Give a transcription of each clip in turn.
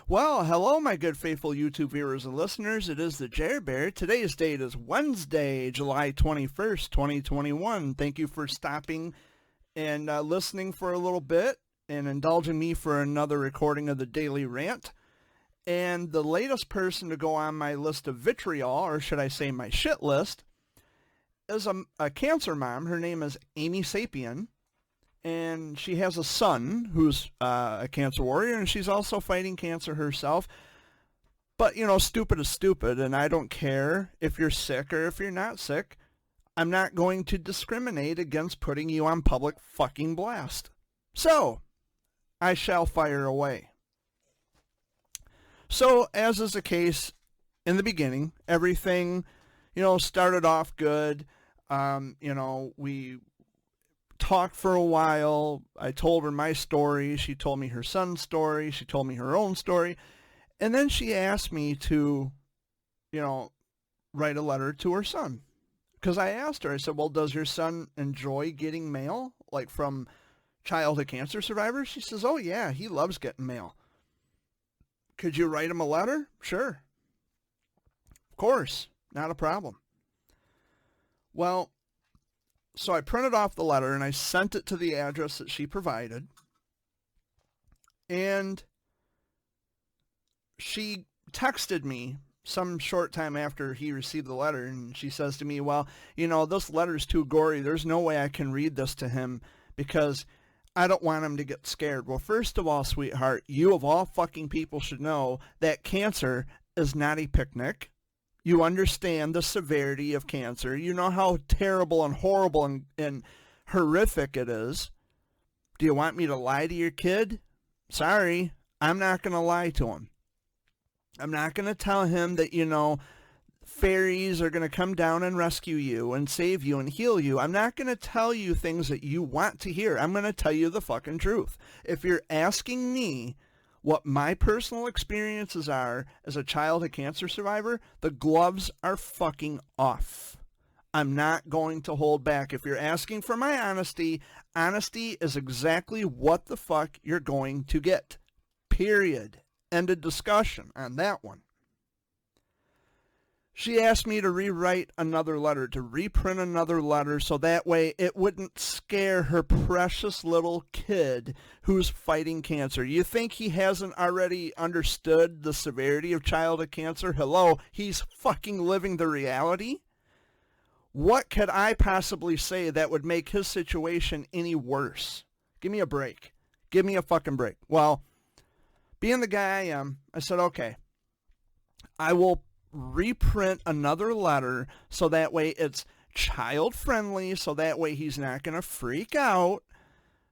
Well, hello, my good faithful YouTube viewers and listeners. It is the Jer Bear. Today's date is Wednesday, July 21st, 2021. Thank you for stopping and listening for a little bit and indulging me for another recording of the Daily Rant. And the latest person to go on my list of vitriol, or should I say my shit list, is a cancer mom. Her name is Amy Sapien. And she has a son who's a cancer warrior, and she's also fighting cancer herself. But, you know, stupid is stupid, and I don't care if you're sick or if you're not sick. I'm not going to discriminate against putting you on public fucking blast. So, I shall fire away. So, as is the case in the beginning, everything, started off good. We talked for a while. I told her my story. She told me her son's story. She told me her own story. And then she asked me to, write a letter to her son. Because I asked her, I said, well, does your son enjoy getting mail, like from childhood cancer survivors? She says, oh, yeah, he loves getting mail. Could you write him a letter? Sure. Of course. Not a problem. Well, so I printed off the letter and I sent it to the address that she provided. And she texted me some short time after he received the letter, and she says to me, well, this letter's too gory. There's no way I can read this to him because I don't want him to get scared. Well, first of all, sweetheart, you of all fucking people should know that cancer is not a picnic. You understand the severity of cancer. You know how terrible and horrible and horrific it is. Do you want me to lie to your kid? Sorry, I'm not going to lie to him. I'm not going to tell him that, fairies are going to come down and rescue you and save you and heal you. I'm not going to tell you things that you want to hear. I'm going to tell you the fucking truth. If you're asking me what my personal experiences are as a childhood cancer survivor, the gloves are fucking off. I'm not going to hold back. If you're asking for my honesty, honesty is exactly what the fuck you're going to get. Period. Ended discussion on that one. She asked me to rewrite another letter, to reprint another letter, so that way it wouldn't scare her precious little kid who's fighting cancer. You think he hasn't already understood the severity of childhood cancer? Hello, he's fucking living the reality. What could I possibly say that would make his situation any worse? Give me a break. Give me a fucking break. Well, being the guy I am, I said, okay, I will reprint another letter so that way it's child friendly, so that way he's not going to freak out.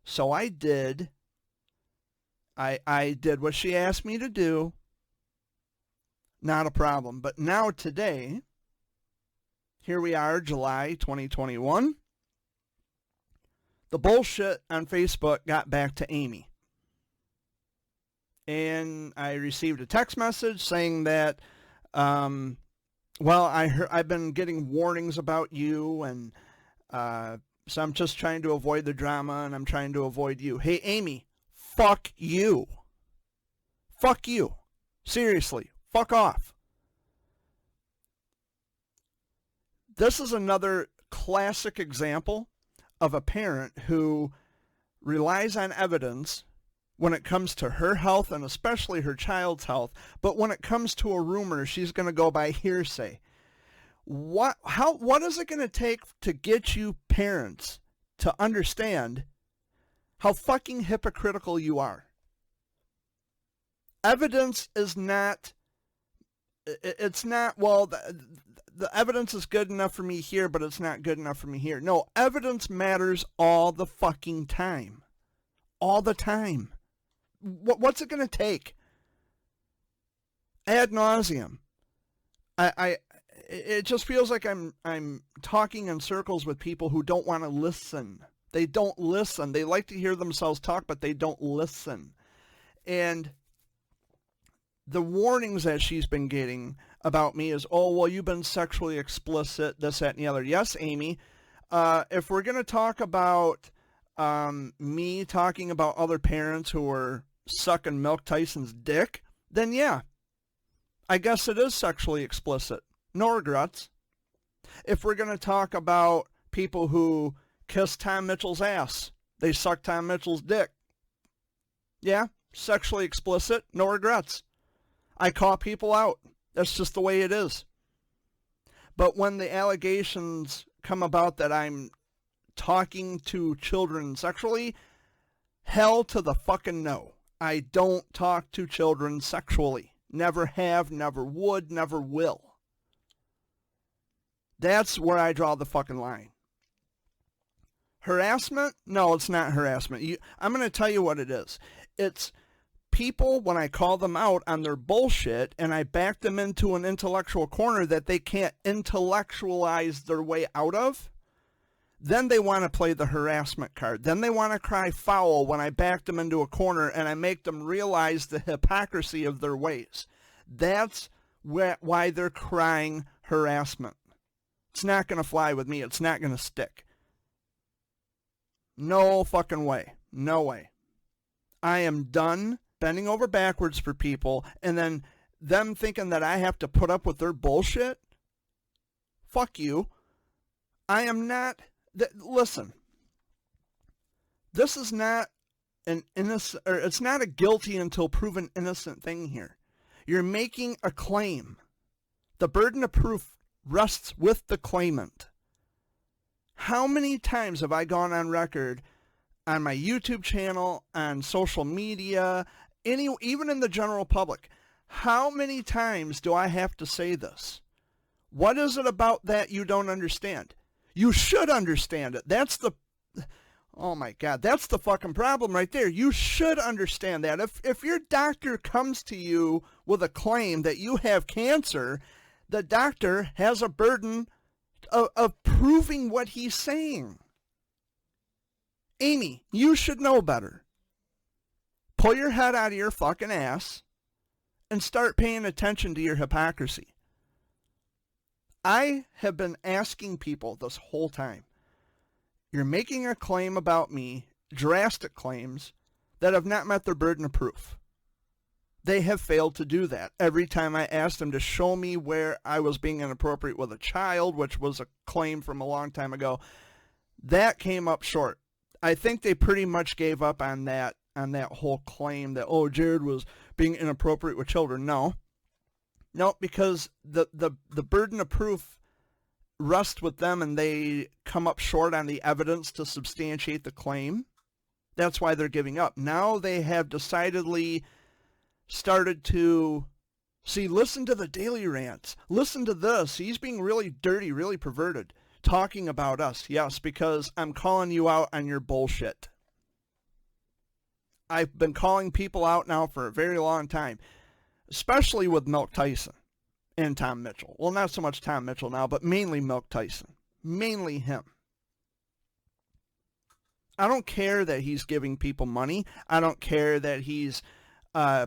So I did. I did what she asked me to do. Not a problem. But now today, here we are, July 2021. The bullshit on Facebook got back to Amy. And I received a text message saying that I've been getting warnings about you, and so I'm just trying to avoid the drama, and I'm trying to avoid you. Hey, Amy, fuck you. Fuck you. Seriously, fuck off. This is another classic example of a parent who relies on evidence when it comes to her health and especially her child's health, but when it comes to a rumor, she's going to go by hearsay. What is it going to take to get you parents to understand how fucking hypocritical you are? Evidence is not, it's not, well, the evidence is good enough for me here, but it's not good enough for me here. No, evidence matters all the fucking time. All the time. What's it going to take? Ad nauseum. It just feels like I'm talking in circles with people who don't want to listen. They don't listen. They like to hear themselves talk, but they don't listen. And the warnings that she's been getting about me is, oh, well, you've been sexually explicit, this, that, and the other. Yes, Amy. If we're going to talk about me talking about other parents who are sucking Milk Tyson's dick, then yeah, I guess it is sexually explicit. No regrets. If we're going to talk about people who kiss Tom Mitchell's ass, they suck Tom Mitchell's dick, yeah, sexually explicit, no regrets. I call people out. That's just the way it is. But when the allegations come about that I'm talking to children sexually, hell to the fucking no. I don't talk to children sexually. Never have, never would, never will. That's where I draw the fucking line. Harassment? No, it's not harassment. I'm going to tell you what it is. It's people, when I call them out on their bullshit and I back them into an intellectual corner that they can't intellectualize their way out of, then they want to play the harassment card. Then they want to cry foul when I back them into a corner and I make them realize the hypocrisy of their ways. That's why they're crying harassment. It's not going to fly with me. It's not going to stick. No fucking way. No way. I am done bending over backwards for people and then them thinking that I have to put up with their bullshit. Fuck you. I am not... Listen, this is not an innocent, or it's not a guilty until proven innocent thing here. You're making a claim. The burden of proof rests with the claimant. How many times have I gone on record on my YouTube channel, on social media, even in the general public? How many times do I have to say this? What is it about that you don't understand? You should understand it. That's the, oh my God, that's the fucking problem right there. You should understand that. If your doctor comes to you with a claim that you have cancer, the doctor has a burden of proving what he's saying. Amy, you should know better. Pull your head out of your fucking ass and start paying attention to your hypocrisy. I have been asking people this whole time, you're making a claim about me, drastic claims, that have not met their burden of proof. They have failed to do that. Every time I asked them to show me where I was being inappropriate with a child, which was a claim from a long time ago, that came up short. I think they pretty much gave up on that whole claim that, oh, Jared was being inappropriate with children. No, because the burden of proof rests with them and they come up short on the evidence to substantiate the claim. That's why they're giving up. Now they have decidedly started to, see, listen to the daily rants. Listen to this. He's being really dirty, really perverted, talking about us. Yes, because I'm calling you out on your bullshit. I've been calling people out now for a very long time. Especially with Milk Tyson and Tom Mitchell. Well, not so much Tom Mitchell now, but mainly Milk Tyson. Mainly him. I don't care that he's giving people money. I don't care that he's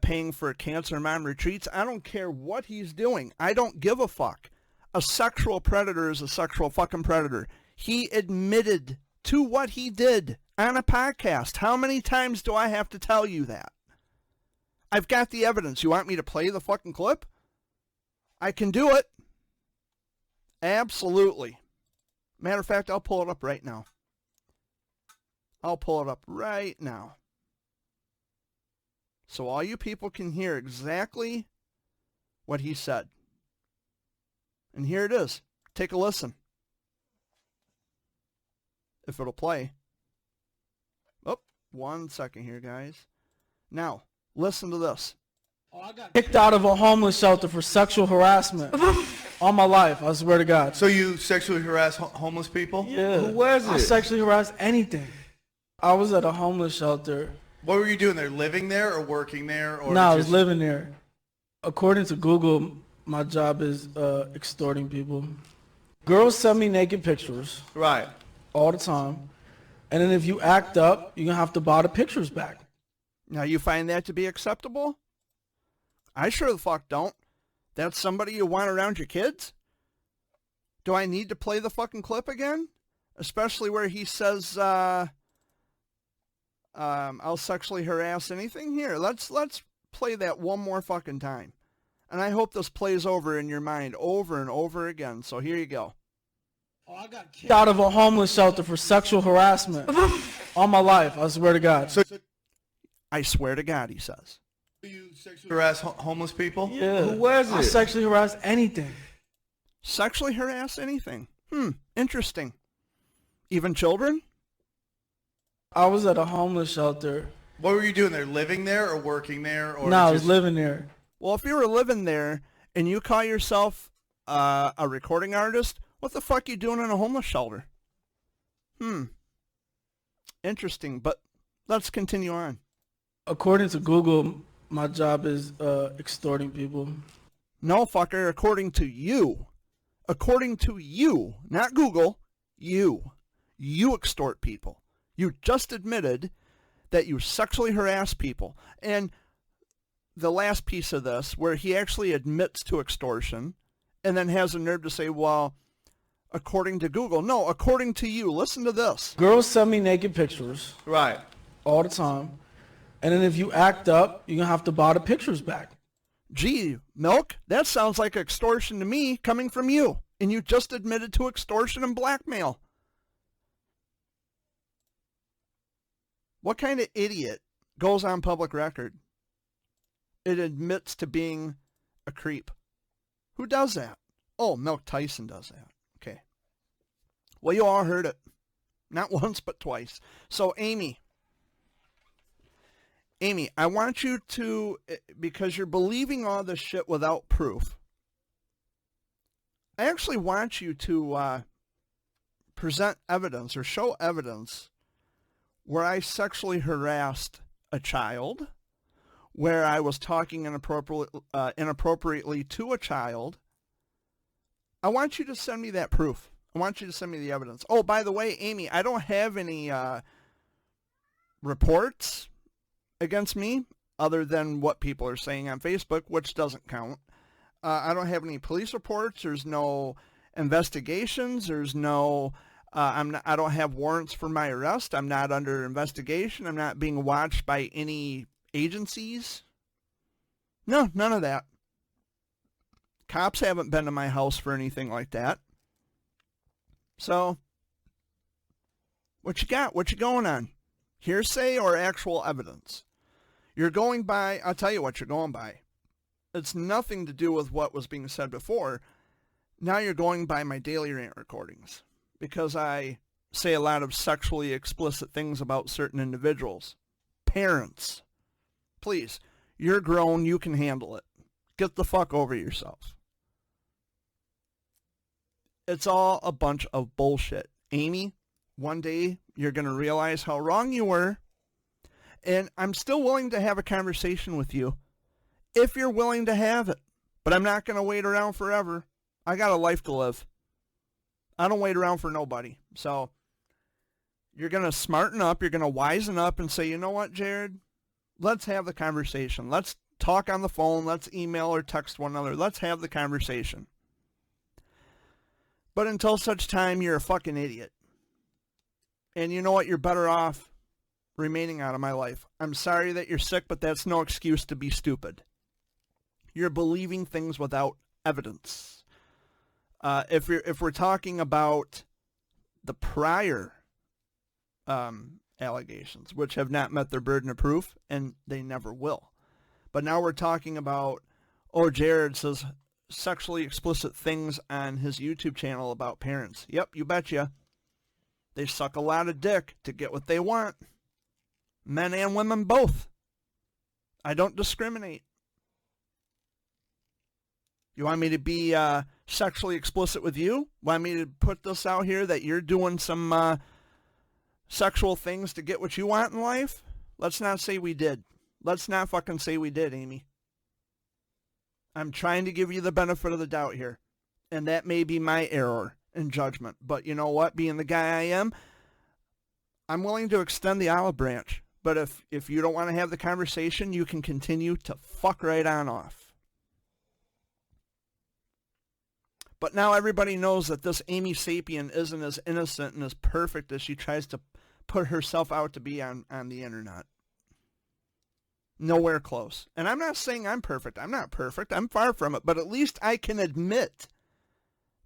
paying for cancer mom retreats. I don't care what he's doing. I don't give a fuck. A sexual predator is a sexual fucking predator. He admitted to what he did on a podcast. How many times do I have to tell you that? I've got the evidence. You want me to play the fucking clip? I can do it. Absolutely. Matter of fact, I'll pull it up right now. I'll pull it up right now. So all you people can hear exactly what he said. And here it is. Take a listen. If it'll play. Oh, 1 second here, guys. Now, listen to this. Oh, I got kicked out of a homeless shelter for sexual harassment. All my life, I swear to God. So you sexually harass homeless people? Yeah. Who was it? I sexually harassed anything. I was at a homeless shelter. What were you doing there? Living there or working there? Or No, I was living there. According to Google, my job is extorting people. Girls send me naked pictures. Right. All the time. And then if you act up, you're going to have to buy the pictures back. Now, you find that to be acceptable? I sure the fuck don't. That's somebody you want around your kids? Do I need to play the fucking clip again? Especially where he says, I'll sexually harass anything? Here, let's play that one more fucking time. And I hope this plays over in your mind over and over again. So here you go. Oh, I got kicked out of a homeless shelter for sexual harassment all my life. I swear to God. So I swear to God, he says. you sexually harass homeless people? Yeah. Who was I it? sexually harassed anything. Sexually harass anything. Interesting. Even children? I was at a homeless shelter. What were you doing there? Living there or working there? Or No, I was just- living there. Well, if you were living there and you call yourself a recording artist, what the fuck you doing in a homeless shelter? Interesting, but let's continue on. According to Google, my job is extorting people. No, fucker, according to you. According to you, not Google, you. You extort people. You just admitted that you sexually harass people. And the last piece of this, where he actually admits to extortion and then has the nerve to say, well, according to Google. No, according to you. Listen to this. Girls send me naked pictures Right. all the time. And then if you act up, you're going to have to buy the pictures back. Gee, Milk, that sounds like extortion to me coming from you. And you just admitted to extortion and blackmail. What kind of idiot goes on public record? It admits to being a creep. Who does that? Oh, Milk Tyson does that. Okay. Well, you all heard it. Not once, but twice. So, Amy, I want you to, because you're believing all this shit without proof, I actually want you to present evidence or show evidence where I sexually harassed a child, where I was talking inappropriately to a child. I want you to send me that proof. I want you to send me the evidence. Oh, by the way, Amy, I don't have any reports against me other than what people are saying on Facebook, which doesn't count. I don't have any police reports. There's no investigations. There's no... I don't have warrants for my arrest. I'm not under investigation. I'm not being watched by any agencies. No, none of that. Cops haven't been to my house for anything like that. So, what you got? What you going on? Hearsay or actual evidence? You're going by, I'll tell you what you're going by. It's nothing to do with what was being said before. Now you're going by my daily rant recordings. Because I say a lot of sexually explicit things about certain individuals. Parents, please, you're grown, you can handle it. Get the fuck over yourself. It's all a bunch of bullshit. Amy, one day you're going to realize how wrong you were, and I'm still willing to have a conversation with you if you're willing to have it. But I'm not going to wait around forever. I got a life to live. I don't wait around for nobody. So you're going to smarten up. You're going to wisen up and say, you know what, Jared? Let's have the conversation. Let's talk on the phone. Let's email or text one another. Let's have the conversation. But until such time, you're a fucking idiot. And you know what? You're better off remaining out of my life. I'm sorry that you're sick, but that's no excuse to be stupid. You're believing things without evidence. If we're talking about the prior allegations, which have not met their burden of proof, and they never will. But now we're talking about, oh, Jared says sexually explicit things on his YouTube channel about parents. Yep, you betcha. They suck a lot of dick to get what they want. Men and women both. I don't discriminate. You want me to be sexually explicit with you? Want me to put this out here that you're doing some sexual things to get what you want in life? Let's not say we did. Let's not fucking say we did, Amy. I'm trying to give you the benefit of the doubt here. And that may be my error in judgment. But you know what? Being the guy I am, I'm willing to extend the olive branch. But if you don't want to have the conversation, you can continue to fuck right on off. But now everybody knows that this Amy Sapien isn't as innocent and as perfect as she tries to put herself out to be on the internet. Nowhere close. And I'm not saying I'm perfect. I'm not perfect. I'm far from it. But at least I can admit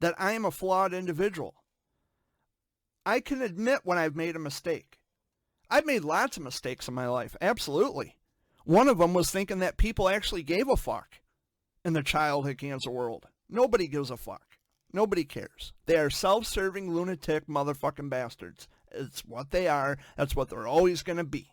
that I am a flawed individual. I can admit when I've made a mistake. I've made lots of mistakes in my life. Absolutely. One of them was thinking that people actually gave a fuck in the childhood cancer world. Nobody gives a fuck. Nobody cares. They are self-serving, lunatic, motherfucking bastards. It's what they are. That's what they're always going to be.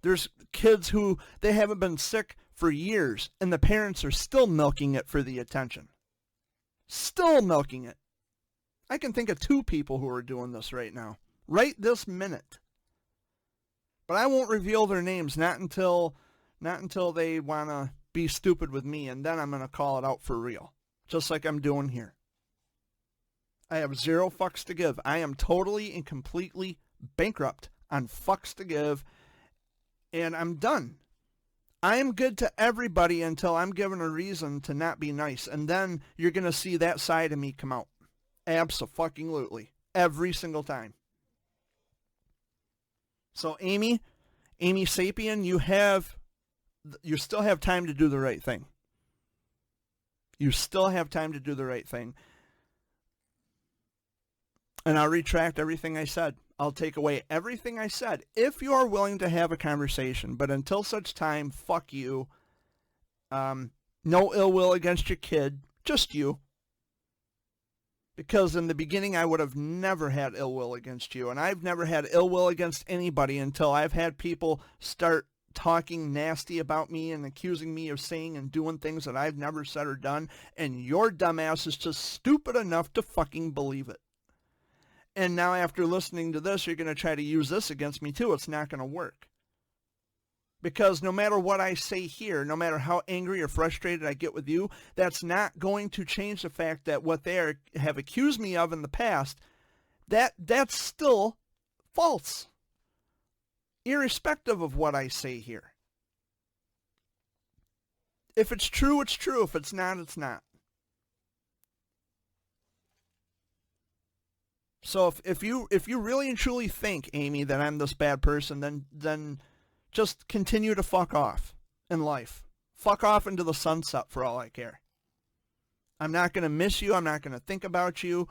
There's kids who, they haven't been sick for years, and the parents are still milking it for the attention. Still milking it. I can think of 2 people who are doing this right now. Right this minute. But I won't reveal their names, not until they want to be stupid with me, and then I'm going to call it out for real. Just like I'm doing here. I have 0 fucks to give. I am totally and completely bankrupt on fucks to give, and I'm done. I am good to everybody until I'm given a reason to not be nice, and then you're going to see that side of me come out. Abso-fucking-lutely. Every single time. So Amy Sapien, you still have time to do the right thing. You still have time to do the right thing. And I'll retract everything I said. I'll take away everything I said if you are willing to have a conversation. But until such time, fuck you. No ill will against your kid, just you. Because in the beginning, I would have never had ill will against you. And I've never had ill will against anybody until I've had people start talking nasty about me and accusing me of saying and doing things that I've never said or done. And your dumbass is just stupid enough to fucking believe it. And now after listening to this, you're going to try to use this against me too. It's not going to work. Because no matter what I say here, no matter how angry or frustrated I get with you, that's not going to change the fact that what they have accused me of in the past, that's still false. Irrespective of what I say here. If it's true, it's true. If it's not, it's not. So if you really and truly think, Amy, that I'm this bad person, then just continue to fuck off in life. Fuck off into the sunset for all I care. I'm not going to miss you. I'm not going to think about you.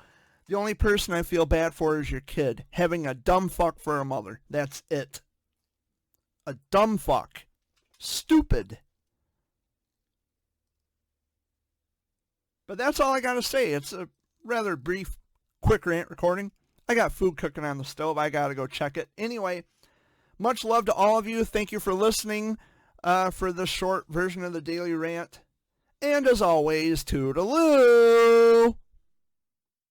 The only person I feel bad for is your kid, having a dumb fuck for a mother. That's it. A dumb fuck. Stupid. But that's all I got to say. It's a rather brief, quick rant recording. I got food cooking on the stove. I got to go check it. Anyway, much love to all of you. Thank you for listening for this short version of the Daily Rant. And as always, toodaloo!